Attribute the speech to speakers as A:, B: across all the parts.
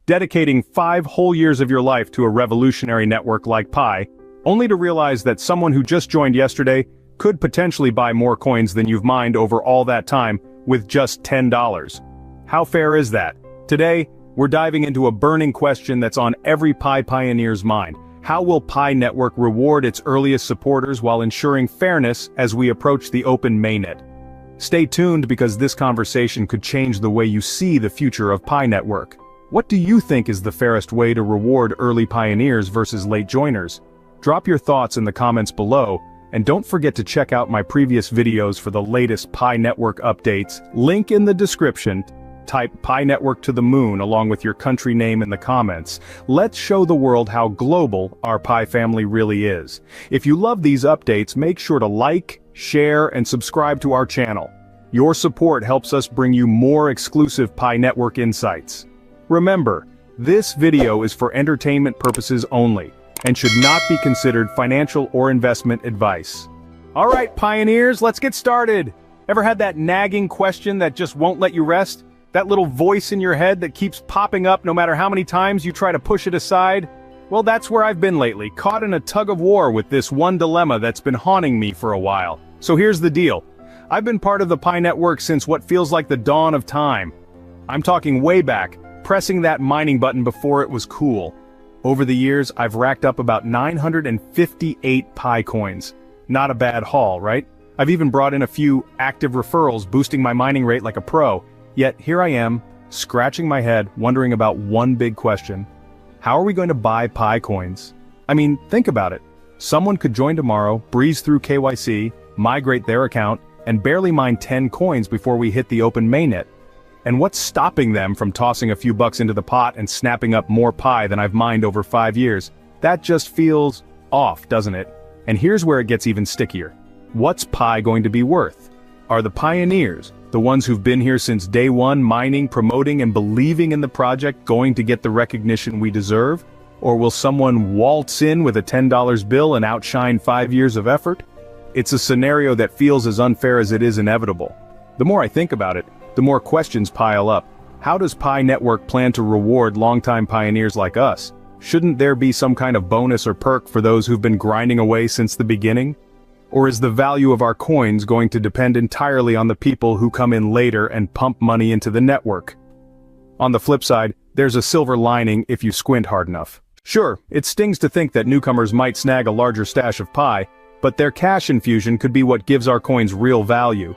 A: dedicating 5 whole years of your life to a revolutionary network like Pi, only to realize that someone who just joined yesterday could potentially buy more coins than you've mined over all that time with just $10. How fair is that? Today, we're diving into a burning question that's on every Pi pioneer's mind. How will Pi Network reward its earliest supporters while ensuring fairness as we approach the open mainnet? Stay tuned because this conversation could change the way you see the future of Pi Network. What do you think is the fairest way to reward early pioneers versus late joiners? Drop your thoughts in the comments below, and don't forget to check out my previous videos for the latest Pi Network updates. Link in the description. Type Pi Network to the moon along with your country name in the comments. Let's show the world how global our Pi family really is. If you love these updates, make sure to like, share, and subscribe to our channel. Your support helps us bring you more exclusive Pi Network insights. Remember, this video is for entertainment purposes only, and should not be considered financial or investment advice. Alright pioneers, let's get started! Ever had that nagging question that just won't let you rest? That little voice in your head that keeps popping up no matter how many times you try to push it aside? Well, that's where I've been lately, caught in a tug of war with this one dilemma that's been haunting me for a while. So here's the deal. I've been part of the Pi Network since what feels like the dawn of time. I'm talking way back, pressing that mining button before it was cool. Over the years, I've racked up about 958 Pi coins. Not a bad haul, right? I've even brought in a few active referrals, boosting my mining rate like a pro. Yet here I am, scratching my head, wondering about one big question. How are we going to buy Pi coins? I mean, think about it. Someone could join tomorrow, breeze through KYC, migrate their account, and barely mine 10 coins before we hit the open mainnet. And what's stopping them from tossing a few bucks into the pot and snapping up more Pi than I've mined over 5 years? That just feels off, doesn't it? And here's where it gets even stickier. What's Pi going to be worth? Are the pioneers, the ones who've been here since day one, mining, promoting, and believing in the project, going to get the recognition we deserve? Or will someone waltz in with a $10 bill and outshine 5 years of effort? It's a scenario that feels as unfair as it is inevitable. The more I think about it, the more questions pile up. How does Pi Network plan to reward longtime pioneers like us? Shouldn't there be some kind of bonus or perk for those who've been grinding away since the beginning? Or is the value of our coins going to depend entirely on the people who come in later and pump money into the network? On the flip side, there's a silver lining if you squint hard enough. Sure, it stings to think that newcomers might snag a larger stash of Pi, but their cash infusion could be what gives our coins real value.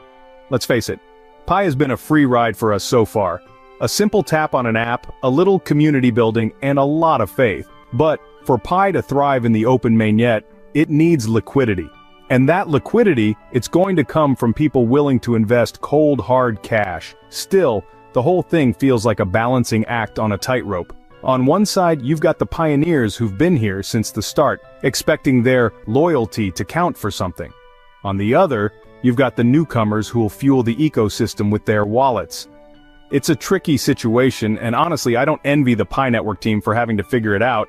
A: Let's face it, Pi has been a free ride for us so far. A simple tap on an app, a little community building, and a lot of faith. But for Pi to thrive in the open mainnet, it needs liquidity. And that liquidity, it's going to come from people willing to invest cold hard cash. Still, the whole thing feels like a balancing act on a tightrope. On one side, you've got the pioneers who've been here since the start, expecting their loyalty to count for something. On the other, you've got the newcomers who'll fuel the ecosystem with their wallets. It's a tricky situation, and honestly, I don't envy the Pi Network team for having to figure it out.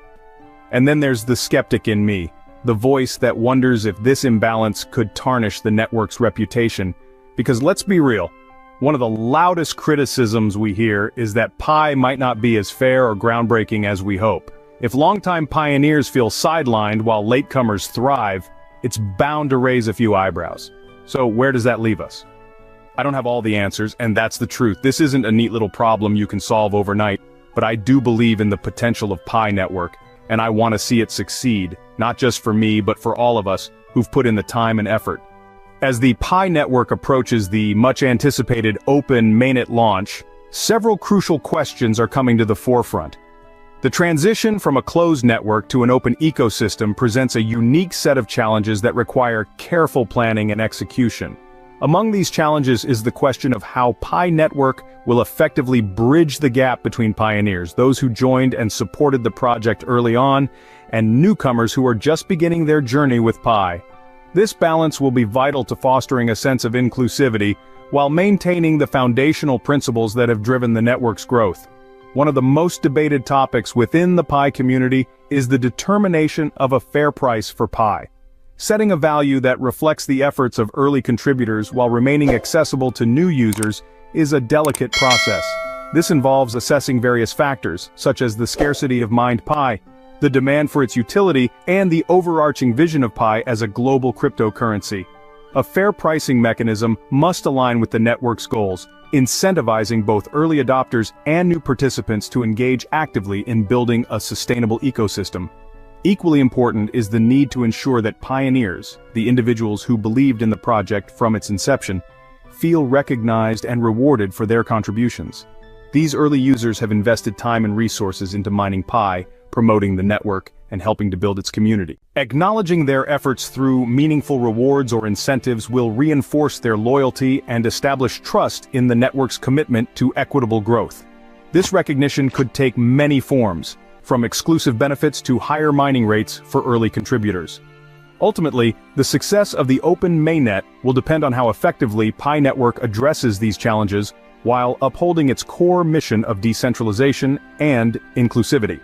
A: And then there's the skeptic in me. The voice that wonders if this imbalance could tarnish the network's reputation. Because let's be real, one of the loudest criticisms we hear is that Pi might not be as fair or groundbreaking as we hope. If longtime pioneers feel sidelined while latecomers thrive, it's bound to raise a few eyebrows. So where does that leave us? I don't have all the answers, and that's the truth. This isn't a neat little problem you can solve overnight, but I do believe in the potential of Pi Network, and I want to see it succeed. Not just for me, but for all of us who've put in the time and effort. As the Pi Network approaches the much-anticipated open mainnet launch, several crucial questions are coming to the forefront. The transition from a closed network to an open ecosystem presents a unique set of challenges that require careful planning and execution. Among these challenges is the question of how Pi Network will effectively bridge the gap between pioneers, those who joined and supported the project early on, and newcomers who are just beginning their journey with Pi. This balance will be vital to fostering a sense of inclusivity, while maintaining the foundational principles that have driven the network's growth. One of the most debated topics within the Pi community is the determination of a fair price for Pi. Setting a value that reflects the efforts of early contributors while remaining accessible to new users is a delicate process. This involves assessing various factors, such as the scarcity of mined Pi, the demand for its utility, and the overarching vision of Pi as a global cryptocurrency. A fair pricing mechanism must align with the network's goals, incentivizing both early adopters and new participants to engage actively in building a sustainable ecosystem. Equally important is the need to ensure that pioneers, the individuals who believed in the project from its inception, feel recognized and rewarded for their contributions. These early users have invested time and resources into mining Pi, promoting the network, and helping to build its community. Acknowledging their efforts through meaningful rewards or incentives will reinforce their loyalty and establish trust in the network's commitment to equitable growth. This recognition could take many forms, from exclusive benefits to higher mining rates for early contributors. Ultimately, the success of the open mainnet will depend on how effectively Pi Network addresses these challenges while upholding its core mission of decentralization and inclusivity.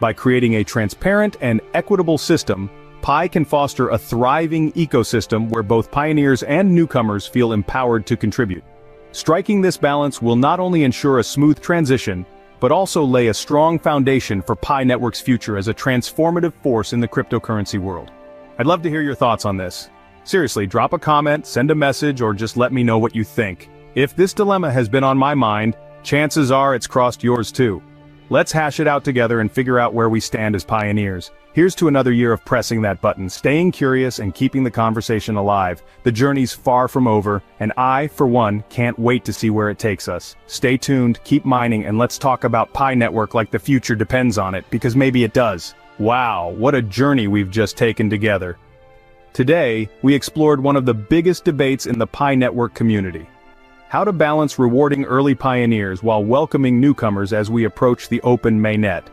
A: By creating a transparent and equitable system, Pi can foster a thriving ecosystem where both pioneers and newcomers feel empowered to contribute. Striking this balance will not only ensure a smooth transition, but also lay a strong foundation for Pi Network's future as a transformative force in the cryptocurrency world. I'd love to hear your thoughts on this. Seriously, drop a comment, send a message, or just let me know what you think. If this dilemma has been on my mind, chances are it's crossed yours too. Let's hash it out together and figure out where we stand as pioneers. Here's to another year of pressing that button, staying curious and keeping the conversation alive. The journey's far from over, and I, for one, can't wait to see where it takes us. Stay tuned, keep mining, and let's talk about Pi Network like the future depends on it, because maybe it does. Wow, what a journey we've just taken together. Today, we explored one of the biggest debates in the Pi Network community: how to balance rewarding early pioneers while welcoming newcomers as we approach the open mainnet.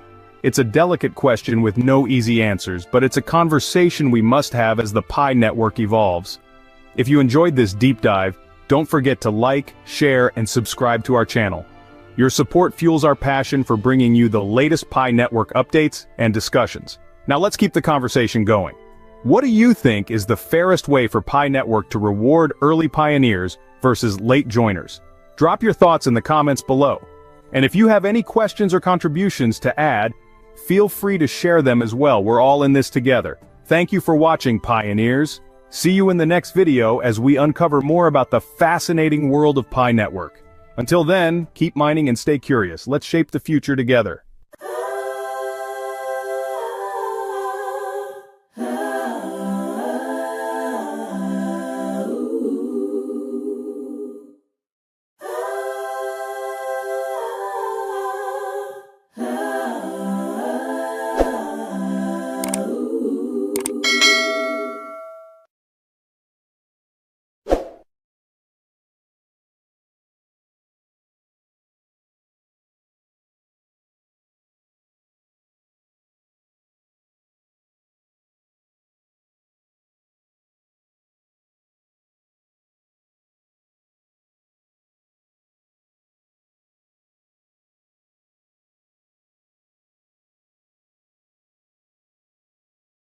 A: It's a delicate question with no easy answers, but it's a conversation we must have as the Pi Network evolves. If you enjoyed this deep dive, don't forget to like, share, and subscribe to our channel. Your support fuels our passion for bringing you the latest Pi Network updates and discussions. Now let's keep the conversation going. What do you think is the fairest way for Pi Network to reward early pioneers versus late joiners? Drop your thoughts in the comments below. And if you have any questions or contributions to add, feel free to share them as well. We're all in this together. Thank you for watching, pioneers. See you in the next video as we uncover more about the fascinating world of Pi Network. Until then, keep mining and stay curious. Let's shape the future together.